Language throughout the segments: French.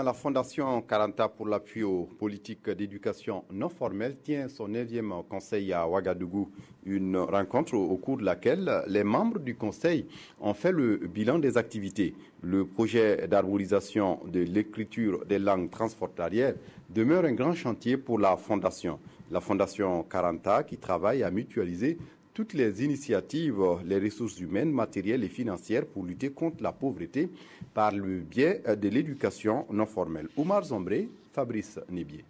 La Fondation Karanta pour l'appui aux politiques d'éducation non formelle tient son 9e conseil à Ouagadougou. Une rencontre au cours de laquelle les membres du conseil ont fait le bilan des activités. Le projet d'arborisation de l'écriture des langues transfrontalières demeure un grand chantier pour la Fondation. La Fondation Karanta qui travaille à mutualiser toutes les initiatives, les ressources humaines, matérielles et financières pour lutter contre la pauvreté par le biais de l'éducation non formelle. Oumar Zombré, Fabrice Nibier.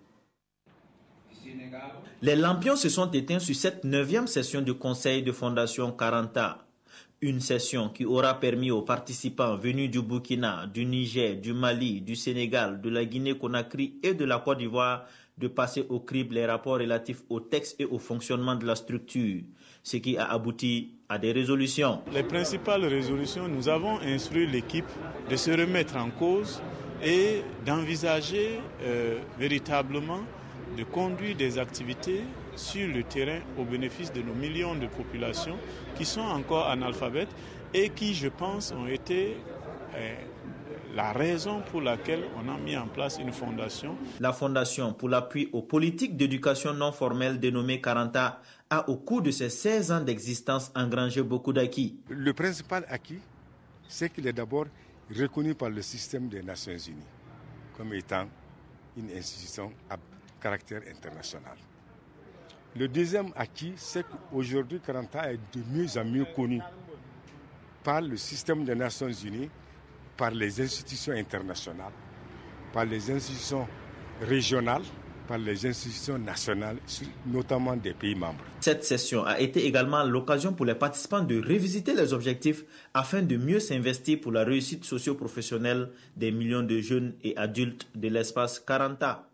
Les lampions se sont éteints sur cette 9e session du Conseil de Fondation Karanta. Une session qui aura permis aux participants venus du Burkina, du Niger, du Mali, du Sénégal, de la Guinée-Conakry et de la Côte d'Ivoire de passer au crible les rapports relatifs au texte et au fonctionnement de la structure, ce qui a abouti à des résolutions. Les principales résolutions, nous avons instruit l'équipe de se remettre en cause et d'envisager véritablement de conduire des activités sur le terrain au bénéfice de nos millions de populations qui sont encore analphabètes et qui, je pense, ont été la raison pour laquelle on a mis en place une fondation. La Fondation pour l'appui aux politiques d'éducation non formelle dénommée Karanta a, au cours de ses 16 ans d'existence, engrangé beaucoup d'acquis. Le principal acquis, c'est qu'il est d'abord reconnu par le système des Nations Unies comme étant une institution à caractère international. Le deuxième acquis, c'est qu'aujourd'hui, Karanta est de mieux en mieux connu par le système des Nations Unies, par les institutions internationales, par les institutions régionales, par les institutions nationales, notamment des pays membres. Cette session a été également l'occasion pour les participants de revisiter les objectifs afin de mieux s'investir pour la réussite socio-professionnelle des millions de jeunes et adultes de l'espace Karanta.